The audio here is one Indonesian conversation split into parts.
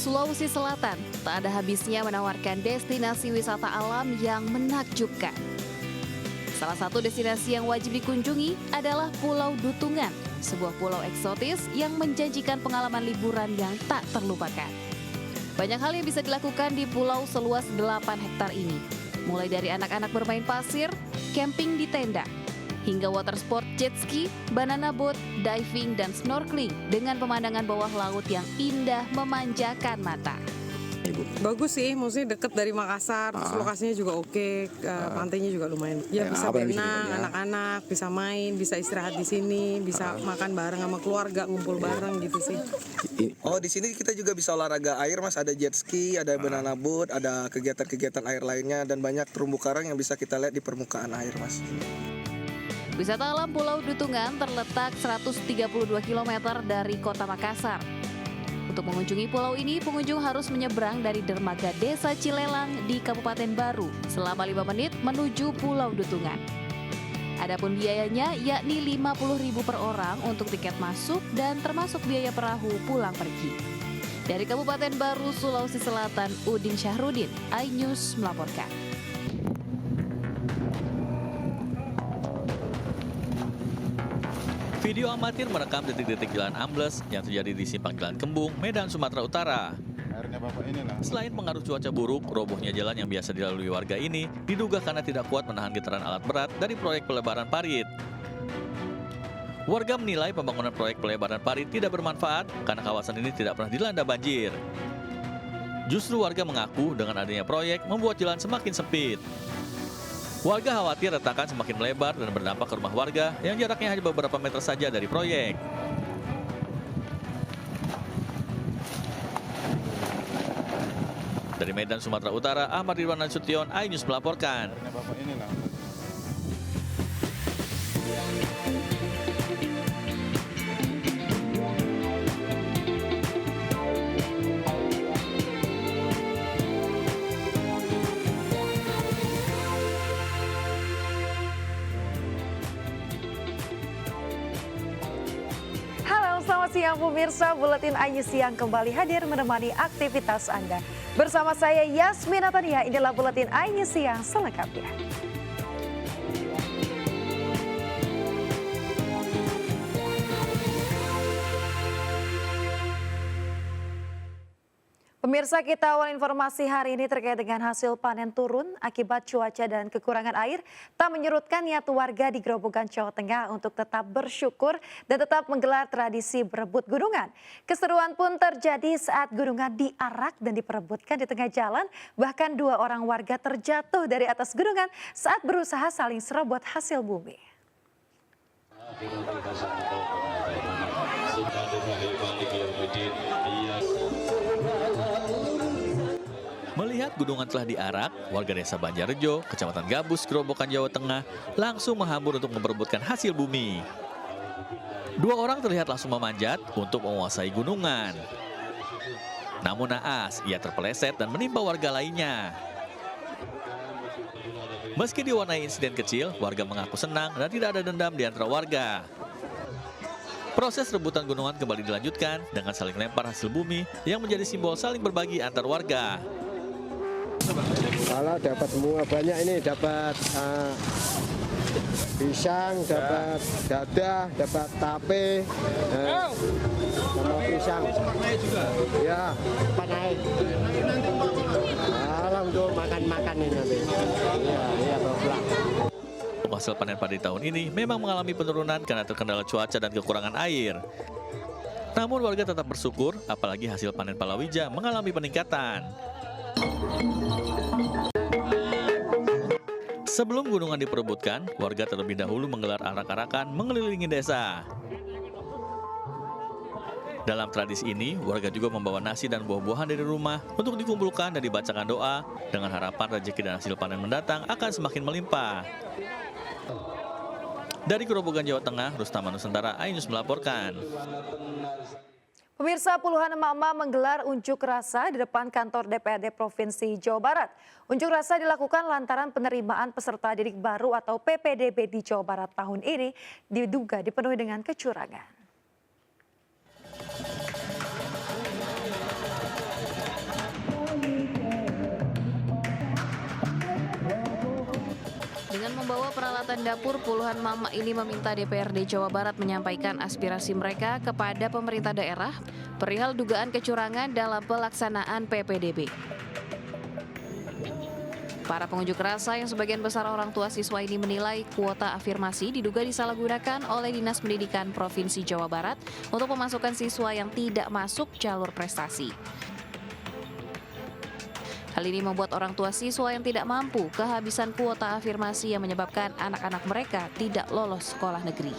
Sulawesi Selatan tak ada habisnya menawarkan destinasi wisata alam yang menakjubkan. Salah satu destinasi yang wajib dikunjungi adalah Pulau Dutungan, sebuah pulau eksotis yang menjanjikan pengalaman liburan yang tak terlupakan. Banyak hal yang bisa dilakukan di pulau seluas 8 hektar ini, mulai dari anak-anak bermain pasir, camping di tenda, hingga water sport jet ski, banana boat, diving, dan snorkeling dengan pemandangan bawah laut yang indah memanjakan mata. Bagus sih, maksudnya deket dari Makassar, terus lokasinya juga oke, pantainya juga lumayan. Ya bisa berenang, anak-anak bisa main, bisa istirahat di sini, bisa makan bareng sama keluarga, ngumpul bareng gitu sih. Oh, di sini kita juga bisa olahraga air, Mas. Ada jet ski, ada banana boat, ada kegiatan-kegiatan air lainnya, dan banyak terumbu karang yang bisa kita lihat di permukaan air, Mas. Wisata alam Pulau Dutungan terletak 132 km dari kota Makassar. Untuk mengunjungi pulau ini, pengunjung harus menyeberang dari dermaga Desa Cilelang di Kabupaten Baru selama 5 menit menuju Pulau Dutungan. Adapun biayanya yakni Rp50.000 per orang untuk tiket masuk dan termasuk biaya perahu pulang pergi. Dari Kabupaten Baru, Sulawesi Selatan, Udin Syahrudin, iNews melaporkan. Video amatir merekam detik-detik jalan ambles yang terjadi di Simpang Jalan Kembung, Medan, Sumatera Utara. Selain pengaruh cuaca buruk, robohnya jalan yang biasa dilalui warga ini diduga karena tidak kuat menahan getaran alat berat dari proyek pelebaran parit. Warga menilai pembangunan proyek pelebaran parit tidak bermanfaat karena kawasan ini tidak pernah dilanda banjir. Justru warga mengaku dengan adanya proyek membuat jalan semakin sempit. Warga khawatir retakan semakin melebar dan berdampak ke rumah warga yang jaraknya hanya beberapa meter saja dari proyek. Dari Medan, Sumatera Utara, Ahmad Ridwan Nasution, iNews melaporkan. Selamat siang pemirsa, Buletin iNews Siang kembali hadir menemani aktivitas Anda. Bersama saya Yasmin Natania, inilah Buletin iNews Siang selengkapnya. Pemirsa, kita awal informasi hari ini terkait dengan hasil panen turun akibat cuaca dan kekurangan air tak menyurutkan niat warga di Grobogan, Jawa Tengah untuk tetap bersyukur dan tetap menggelar tradisi berebut gunungan. Keseruan pun terjadi saat gunungan diarak dan diperebutkan di tengah jalan, bahkan 2 orang warga terjatuh dari atas gunungan saat berusaha saling serobot hasil bumi. Melihat gunungan telah diarak, warga desa Banjarjo, Kecamatan Gabus, Grobogan, Jawa Tengah, langsung menghambur untuk memperebutkan hasil bumi. 2 orang terlihat langsung memanjat untuk menguasai gunungan. Namun naas, ia terpeleset dan menimpa warga lainnya. Meski diwarnai insiden kecil, warga mengaku senang dan tidak ada dendam di antara warga. Proses rebutan gunungan kembali dilanjutkan dengan saling lempar hasil bumi yang menjadi simbol saling berbagi antar warga. Kalau dapat semua banyak ini, dapat pisang, dapat dada, dapat tape, sama pisang. Ya, naik. Kalau untuk makan-makan ini nanti. Ya, berbelah. Hasil panen padi tahun ini memang mengalami penurunan karena terkendala cuaca dan kekurangan air. Namun warga tetap bersyukur, apalagi hasil panen palawija mengalami peningkatan. Sebelum gunungan diperebutkan, warga terlebih dahulu menggelar arak-arakan mengelilingi desa. Dalam tradisi ini, warga juga membawa nasi dan buah-buahan dari rumah untuk dikumpulkan dan dibacakan doa dengan harapan rezeki dan hasil panen mendatang akan semakin melimpah. Dari Grobogan, Jawa Tengah, Rustam Nusantara, iNews melaporkan. Pemirsa, puluhan emak-emak menggelar unjuk rasa di depan kantor DPRD Provinsi Jawa Barat. Unjuk rasa dilakukan lantaran penerimaan peserta didik baru atau PPDB di Jawa Barat tahun ini diduga dipenuhi dengan kecurangan. membawa peralatan dapur, puluhan mama ini meminta DPRD Jawa Barat menyampaikan aspirasi mereka kepada pemerintah daerah perihal dugaan kecurangan dalam pelaksanaan PPDB. Para pengunjuk rasa yang sebagian besar orang tua siswa ini menilai kuota afirmasi diduga disalahgunakan oleh Dinas Pendidikan Provinsi Jawa Barat untuk memasukkan siswa yang tidak masuk jalur prestasi. Hal ini membuat orang tua siswa yang tidak mampu kehabisan kuota afirmasi yang menyebabkan anak-anak mereka tidak lolos sekolah negeri.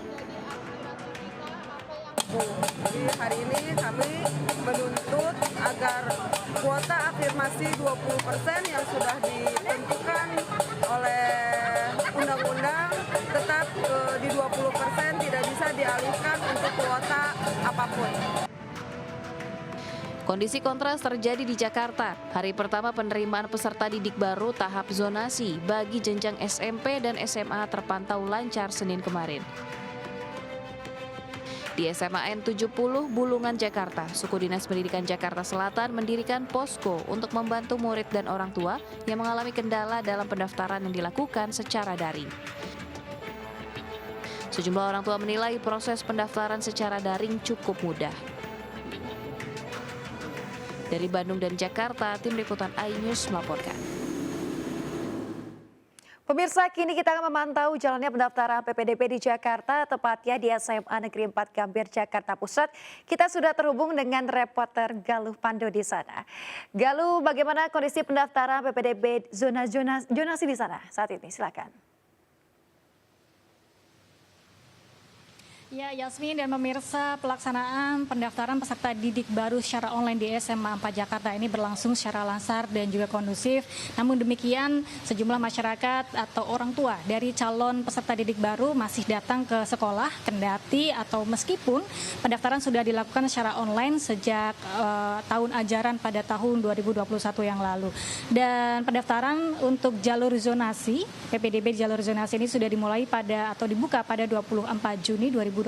Jadi hari ini kami menuntut agar kuota afirmasi 20% yang sudah ditentukan oleh undang-undang tetap di 20%, tidak bisa dialihkan untuk kuota apapun. Kondisi kontras terjadi di Jakarta. Hari pertama penerimaan peserta didik baru tahap zonasi bagi jenjang SMP dan SMA terpantau lancar Senin kemarin. Di SMA N70 Bulungan, Jakarta, Suku Dinas Pendidikan Jakarta Selatan mendirikan posko untuk membantu murid dan orang tua yang mengalami kendala dalam pendaftaran yang dilakukan secara daring. Sejumlah orang tua menilai proses pendaftaran secara daring cukup mudah. Dari Bandung dan Jakarta, Tim Liputan iNews melaporkan. Pemirsa, kini kita akan memantau jalannya pendaftaran PPDB di Jakarta, tepatnya di SMA Negeri 4 Gambir, Jakarta Pusat. Kita sudah terhubung dengan reporter Galuh Pando di sana. Galuh, bagaimana kondisi pendaftaran PPDB zonasi di sana saat ini? Silakan. Ya, Yasmin dan pemirsa, pelaksanaan pendaftaran peserta didik baru secara online di SMA 4 Jakarta ini berlangsung secara lancar dan juga kondusif. Namun demikian, sejumlah masyarakat atau orang tua dari calon peserta didik baru masih datang ke sekolah, kendati atau meskipun pendaftaran sudah dilakukan secara online sejak tahun ajaran pada tahun 2021 yang lalu. Dan pendaftaran untuk jalur zonasi, PPDB jalur zonasi ini sudah dimulai dibuka pada 24 Juni 2024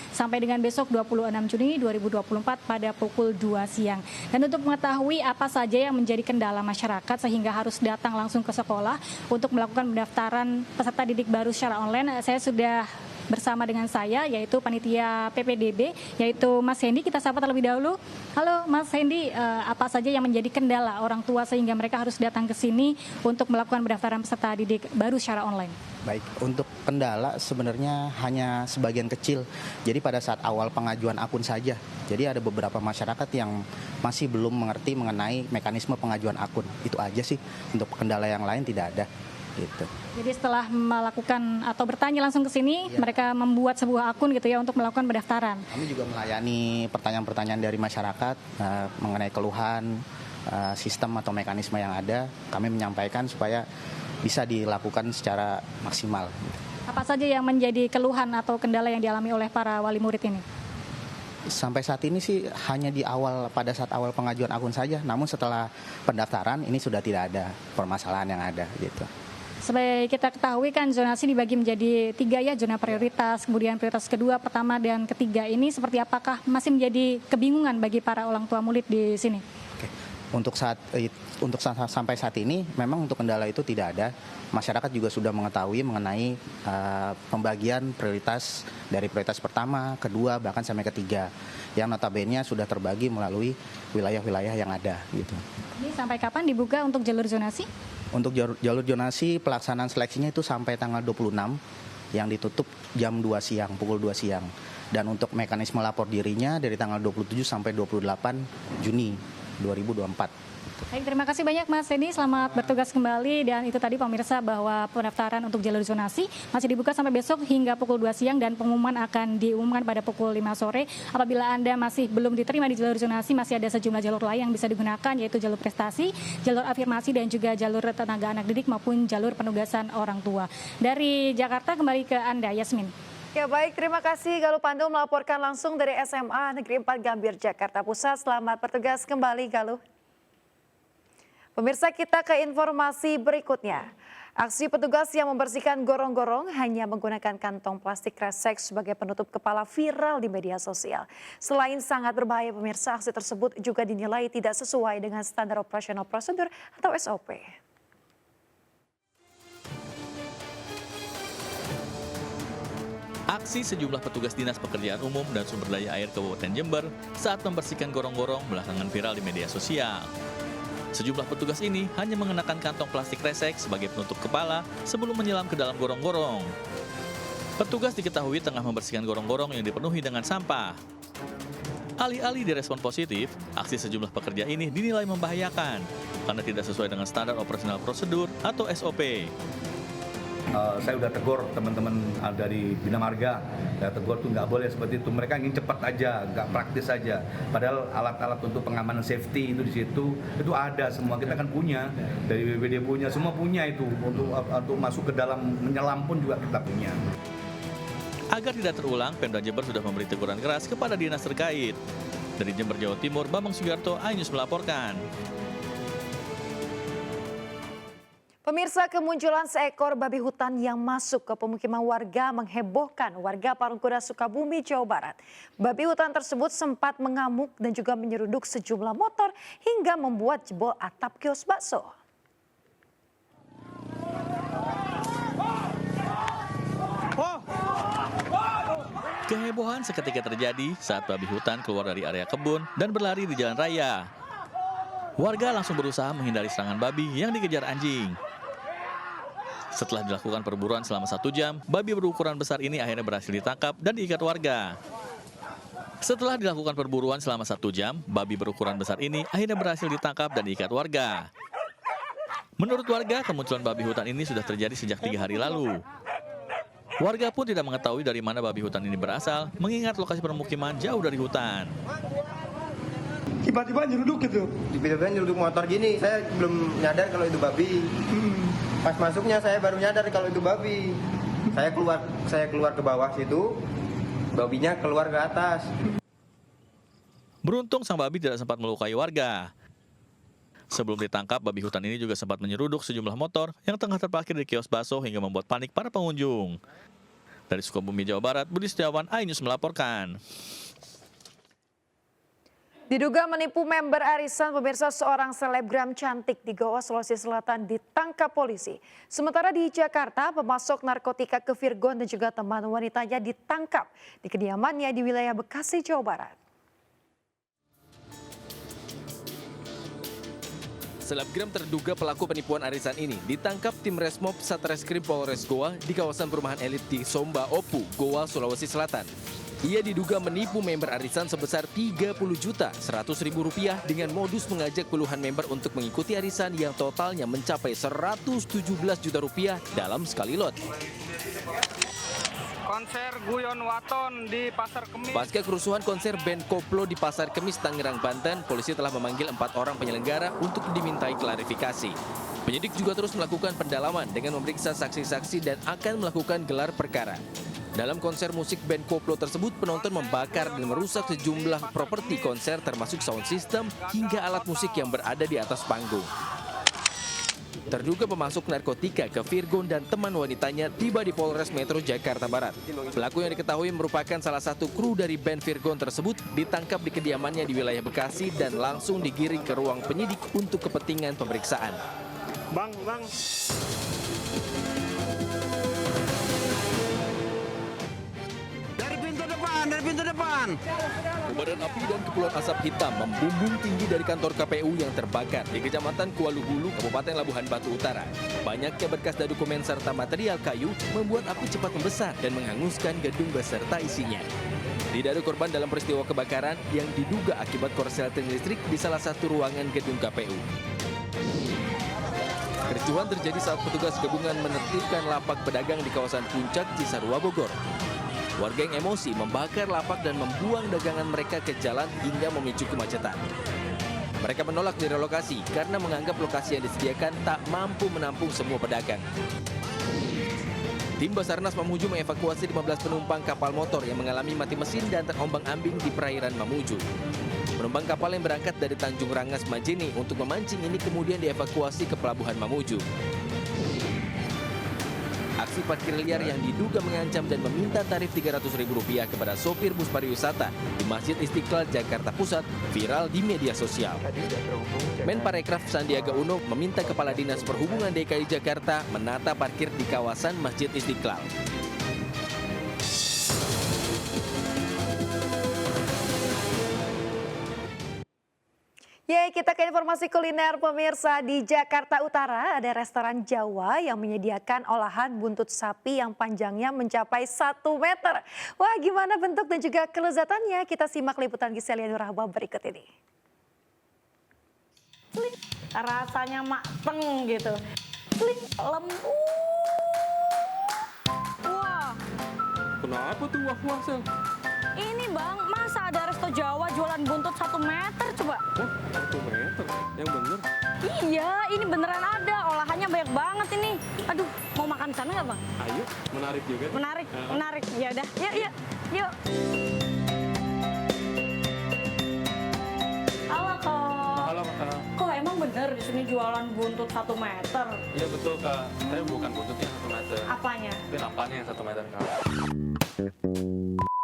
sampai dengan besok 26 Juni 2024 pada pukul 2 siang. Dan untuk mengetahui apa saja yang menjadi kendala masyarakat sehingga harus datang langsung ke sekolah untuk melakukan pendaftaran peserta didik baru secara online, saya sudah bersama dengan saya yaitu panitia PPDB yaitu Mas Hendy. Kita sapa terlebih dahulu. Halo Mas Hendy, apa saja yang menjadi kendala orang tua sehingga mereka harus datang ke sini untuk melakukan pendaftaran peserta didik baru secara online? Baik, untuk kendala sebenarnya hanya sebagian kecil. Jadi pada saat awal pengajuan akun saja. Jadi ada beberapa masyarakat yang masih belum mengerti mengenai mekanisme pengajuan akun. Itu aja sih. Untuk kendala yang lain tidak ada. Gitu. Jadi setelah melakukan atau bertanya langsung ke sini, mereka membuat sebuah akun gitu ya untuk melakukan pendaftaran. Kami juga melayani pertanyaan-pertanyaan dari masyarakat mengenai keluhan, sistem atau mekanisme yang ada. Kami menyampaikan supaya bisa dilakukan secara maksimal. Apa saja yang menjadi keluhan atau kendala yang dialami oleh para wali murid ini? Sampai saat ini sih hanya pada saat awal pengajuan akun saja. Namun setelah pendaftaran ini sudah tidak ada permasalahan yang ada gitu. Sebagai kita ketahui kan zonasi dibagi menjadi 3 ya, zona prioritas, kemudian prioritas kedua, pertama dan ketiga ini seperti apakah masih menjadi kebingungan bagi para orang tua murid di sini? Untuk sampai saat ini memang untuk kendala itu tidak ada. Masyarakat juga sudah mengetahui mengenai pembagian prioritas dari prioritas pertama, kedua, bahkan sampai ketiga. Yang notabene sudah terbagi melalui wilayah-wilayah yang ada gitu. Ini sampai kapan dibuka untuk jalur zonasi? Untuk jalur zonasi pelaksanaan seleksinya itu sampai tanggal 26 yang ditutup jam 2 siang, pukul 2 siang. Dan untuk mekanisme lapor dirinya dari tanggal 27 sampai 28 Juni 2024. Baik, terima kasih banyak Mas Hendy, selamat bertugas kembali. Dan itu tadi pemirsa bahwa pendaftaran untuk jalur zonasi masih dibuka sampai besok hingga pukul 2 siang dan pengumuman akan diumumkan pada pukul 5 sore. Apabila Anda masih belum diterima di jalur zonasi, masih ada sejumlah jalur lain yang bisa digunakan, yaitu jalur prestasi, jalur afirmasi dan juga jalur tenaga anak didik maupun jalur penugasan orang tua. Dari Jakarta kembali ke Anda, Yasmin. Ya baik, terima kasih Galuh Pando melaporkan langsung dari SMA Negeri 4 Gambir, Jakarta Pusat. Selamat bertugas kembali Galuh. Pemirsa, kita ke informasi berikutnya. Aksi petugas yang membersihkan gorong-gorong hanya menggunakan kantong plastik kresek sebagai penutup kepala viral di media sosial. Selain sangat berbahaya pemirsa, aksi tersebut juga dinilai tidak sesuai dengan standar operasional prosedur atau SOP. Aksi sejumlah petugas Dinas Pekerjaan Umum dan Sumber Daya Air Kabupaten Jember saat membersihkan gorong-gorong belakangan viral di media sosial. Sejumlah petugas ini hanya mengenakan kantong plastik resek sebagai penutup kepala sebelum menyelam ke dalam gorong-gorong. Petugas diketahui tengah membersihkan gorong-gorong yang dipenuhi dengan sampah. Alih-alih direspon positif, aksi sejumlah pekerja ini dinilai membahayakan karena tidak sesuai dengan standar operasional prosedur atau SOP. Saya udah tegur teman-teman dari Bina Marga, saya tegur tuh nggak boleh seperti itu. Mereka ingin cepat aja, nggak praktis aja. Padahal alat-alat untuk pengamanan safety itu di situ itu ada semua. Kita kan punya, dari BPD punya, semua punya itu untuk masuk ke dalam menyelam pun juga kita punya. Agar tidak terulang, Pemda Jember sudah memberi teguran keras kepada dinas terkait. Dari Jember, Jawa Timur, Bambang Sugiarto, iNews melaporkan. Pemirsa, kemunculan seekor babi hutan yang masuk ke pemukiman warga menghebohkan warga Parungkuda, Sukabumi, Jawa Barat. Babi hutan tersebut sempat mengamuk dan juga menyeruduk sejumlah motor hingga membuat jebol atap kios bakso. Kehebohan seketika terjadi saat babi hutan keluar dari area kebun dan berlari di jalan raya. Warga langsung berusaha menghindari serangan babi yang dikejar anjing. Setelah dilakukan perburuan selama 1 jam, babi berukuran besar ini akhirnya berhasil ditangkap dan diikat warga. Setelah dilakukan perburuan selama 1 jam, babi berukuran besar ini akhirnya berhasil ditangkap dan diikat warga. Menurut warga, kemunculan babi hutan ini sudah terjadi sejak 3 hari lalu. Warga pun tidak mengetahui dari mana babi hutan ini berasal, mengingat lokasi permukiman jauh dari hutan. Tiba-tiba nyeruduk gitu. Tiba-tiba nyeruduk motor gini, saya belum nyadar kalau itu babi. Pas masuknya saya baru nyadar kalau itu babi. Saya keluar ke bawah situ, babinya keluar ke atas. Beruntung sang babi tidak sempat melukai warga. Sebelum ditangkap, babi hutan ini juga sempat menyeruduk sejumlah motor yang tengah terparkir di kios bakso hingga membuat panik para pengunjung. Dari Sukabumi, Jawa Barat, Budi Setiawan, iNews melaporkan. Diduga menipu member arisan, pemirsa, seorang selebgram cantik di Goa, Sulawesi Selatan ditangkap polisi. Sementara di Jakarta, pemasok narkotika ke Virgon dan juga teman wanitanya ditangkap di kediamannya di wilayah Bekasi, Jawa Barat. Selebgram terduga pelaku penipuan arisan ini ditangkap tim Resmob Satreskrim Polres Goa di kawasan perumahan elit di Somba Opu, Goa, Sulawesi Selatan. Ia diduga menipu member arisan sebesar Rp30.100.000 dengan modus mengajak puluhan member untuk mengikuti arisan yang totalnya mencapai Rp117 juta dalam sekali lot. Konser Guyon Waton di Pasar Kemis. Pasca kerusuhan konser band Koplo di Pasar Kemis, Tangerang, Banten, polisi telah memanggil 4 orang penyelenggara untuk dimintai klarifikasi. Penyidik juga terus melakukan pendalaman dengan memeriksa saksi-saksi dan akan melakukan gelar perkara. Dalam konser musik band Koplo tersebut, penonton membakar dan merusak sejumlah properti konser termasuk sound system hingga alat musik yang berada di atas panggung. Terduga pemasok narkotika ke Virgon dan teman wanitanya tiba di Polres Metro Jakarta Barat. Pelaku yang diketahui merupakan salah satu kru dari band Virgon tersebut ditangkap di kediamannya di wilayah Bekasi dan langsung digiring ke ruang penyidik untuk kepentingan pemeriksaan. Bang. Dari pintu depan. Kobaran api dan kepulan asap hitam membumbung tinggi dari kantor KPU yang terbakar di Kecamatan Kuala Hulu, Kabupaten Labuhan Batu Utara. Banyaknya berkas dan dokumen serta material kayu membuat api cepat membesar dan menghanguskan gedung beserta isinya. Tidak ada korban dalam peristiwa kebakaran yang diduga akibat korsleting listrik di salah satu ruangan gedung KPU. Kericuhan terjadi saat petugas gabungan menertibkan lapak pedagang di kawasan Puncak, Cisarua, Bogor. Warga yang emosi membakar lapak dan membuang dagangan mereka ke jalan hingga memicu kemacetan. Mereka menolak direlokasi karena menganggap lokasi yang disediakan tak mampu menampung semua pedagang. Tim Basarnas Mamuju mengevakuasi 15 penumpang kapal motor yang mengalami mati mesin dan terombang-ambing di perairan Mamuju. Penumpang kapal yang berangkat dari Tanjung Rangas, Majene untuk memancing ini kemudian dievakuasi ke Pelabuhan Mamuju. Aksi parkir liar yang diduga mengancam dan meminta tarif Rp300.000 kepada sopir bus pariwisata di Masjid Istiqlal, Jakarta Pusat viral di media sosial. Menparekraf Sandiaga Uno meminta Kepala Dinas Perhubungan DKI Jakarta menata parkir di kawasan Masjid Istiqlal. Yeay, kita ke informasi kuliner pemirsa. Di Jakarta Utara ada restoran Jawa yang menyediakan olahan buntut sapi yang panjangnya mencapai 1 meter. Wah, gimana bentuk dan juga kelezatannya? Kita simak liputan Giselianur Rahma berikut ini. Rasanya mateng gitu. Lembut. Wah. Kenapa tuh wah-wah, Sel? Ini Bang, masa ada resto Jawa jualan buntut 1 meter coba? Wah, 1 meter? Yang bener? Iya, ini beneran ada. Olahannya banyak banget ini. Aduh, mau makan sana nggak Bang? Ayo, menarik juga. Menarik, menarik. Ya udah, yuk. Halo Kak. Halo Kak. Kok emang bener di sini jualan buntut 1 meter? Iya betul Kak, tapi bukan buntutnya 1 meter. Apanya? Tapi nampaknya yang 1 meter Kak.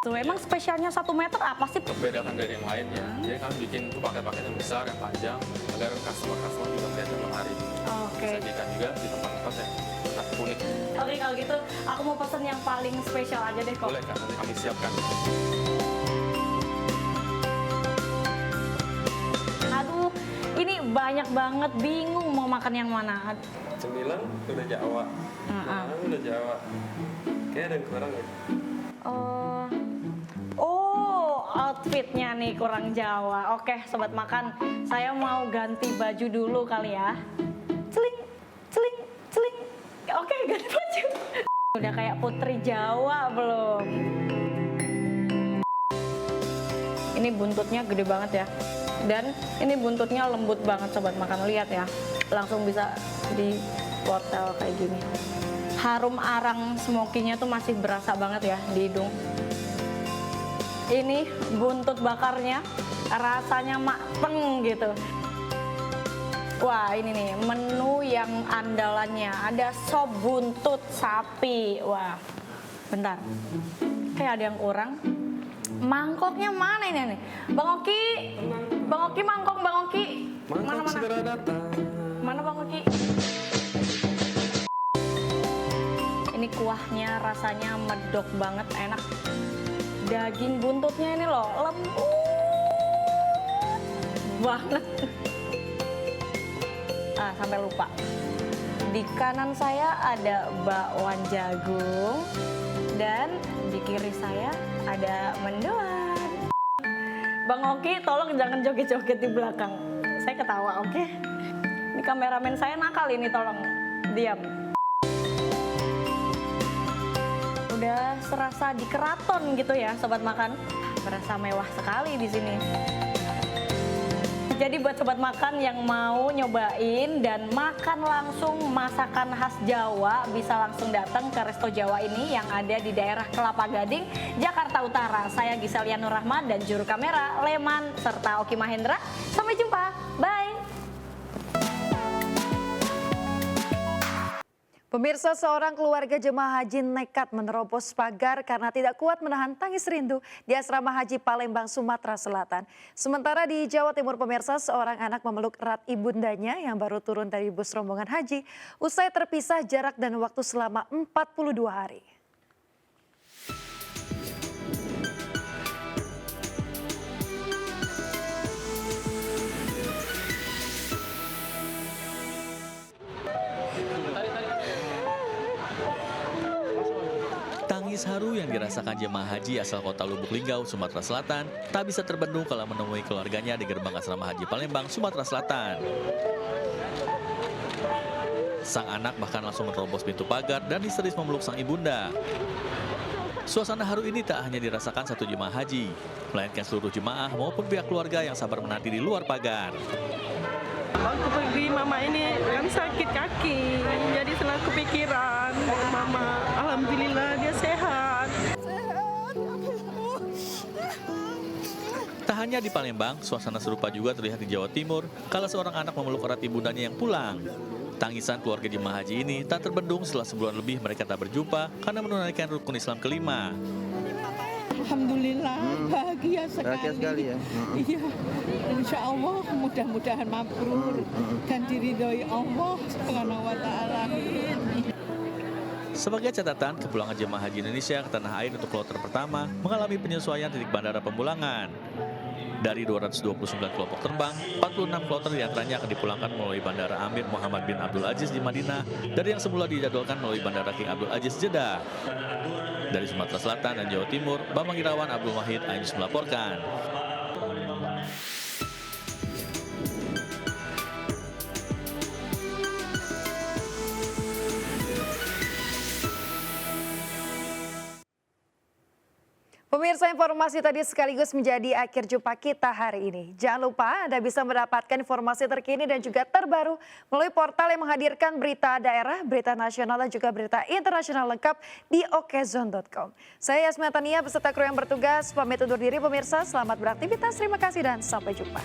Tuh, emang spesialnya 1 meter apa sih? Membedakan dari yang lain ya. Jadi kami bikin tuh paket-paket yang besar, yang panjang, agar customer juga melihat yang menarik. Oke. Sajikan juga di tempat-tempat yang unik. Oke, kalau gitu aku mau pesen yang paling spesial aja deh kok. Boleh Kak, nanti kami siapkan. Aduh, ini banyak banget, bingung mau makan yang mana. Cemilan udah Jawa. Udah Jawa. Kayaknya ada yang kurang ya. Oh, outfitnya nih kurang Jawa. Oke, sobat makan, saya mau ganti baju dulu kali ya. Celing. Oke, ganti baju. Udah kayak putri Jawa belum? Ini buntutnya gede banget ya. Dan ini buntutnya lembut banget sobat makan, lihat ya. Langsung bisa dipotel kayak gini. Harum arang smokinya tuh masih berasa banget ya di hidung. Ini buntut bakarnya rasanya mateng gitu. Wah, ini nih menu yang andalannya. Ada sop buntut sapi. Wah, bentar. Kayak ada yang kurang. Mangkoknya mana ini nih? Bang Oki, mangkok Bang Oki. Mangkok segera datang. Mana Bang Oki? Ini kuahnya rasanya medok banget, enak. Daging buntutnya ini loh, lembut banget. Sampai lupa. Di kanan saya ada bakwan jagung dan di kiri saya ada mendoan. Bang Oki, tolong jangan joget-joget di belakang. Saya ketawa, oke? Ini kameramen saya nakal ini, tolong diam. Udah serasa di keraton gitu ya, sobat makan. Berasa mewah sekali di sini. Jadi buat sobat makan yang mau nyobain dan makan langsung masakan khas Jawa, bisa langsung datang ke Resto Jawa ini yang ada di daerah Kelapa Gading, Jakarta Utara. Saya Giselianur Rahma dan juru kamera Leman serta Oki Mahendra. Sampai jumpa, bye. Pemirsa, seorang keluarga jemaah haji nekat menerobos pagar karena tidak kuat menahan tangis rindu di asrama haji Palembang, Sumatera Selatan. Sementara di Jawa Timur, pemirsa, seorang anak memeluk erat ibundanya yang baru turun dari bus rombongan haji usai terpisah jarak dan waktu selama 42 hari. Tangis haru yang dirasakan jemaah haji asal kota Lubuk Linggau, Sumatera Selatan tak bisa terbendung kala menemui keluarganya di gerbang asrama haji Palembang, Sumatera Selatan. Sang anak bahkan langsung menerobos pintu pagar dan histeris memeluk sang ibunda. Suasana haru ini tak hanya dirasakan satu jemaah haji, melainkan seluruh jemaah maupun pihak keluarga yang sabar menanti di luar pagar. Waktu pergi mama ini kan sakit kaki, jadi selalu kepikiran mama. Alhamdulillah dia sehat. Tak hanya di Palembang, suasana serupa juga terlihat di Jawa Timur kala seorang anak memeluk erat ibundanya yang pulang. Tangisan keluarga jemaah haji ini tak terbendung setelah sebulan lebih mereka tak berjumpa karena menunaikan rukun Islam kelima. Alhamdulillah, bahagia sekali. Bahagia sekali ya. Iya, insya Allah mudah-mudahan mabrur dan diridhoi Allah Subhanahu wa Ta'ala. Sebagai catatan, kepulangan jemaah haji Indonesia ke tanah air untuk kloter pertama mengalami penyesuaian titik bandara pemulangan. Dari 229 kelompok terbang, 46 kloter diantaranya akan dipulangkan melalui Bandara Amir Muhammad bin Abdul Aziz di Madinah dari yang semula dijadwalkan melalui Bandara King Abdul Aziz Jeddah. Dari Sumatera Selatan dan Jawa Timur, Bambang Irawan Abdul Wahid Ainus melaporkan. Pemirsa, informasi tadi sekaligus menjadi akhir jumpa kita hari ini. Jangan lupa Anda bisa mendapatkan informasi terkini dan juga terbaru melalui portal yang menghadirkan berita daerah, berita nasional dan juga berita internasional lengkap di okezone.com. Saya Yasmin Tania beserta kru yang bertugas pamit undur diri pemirsa. Selamat beraktivitas, terima kasih dan sampai jumpa.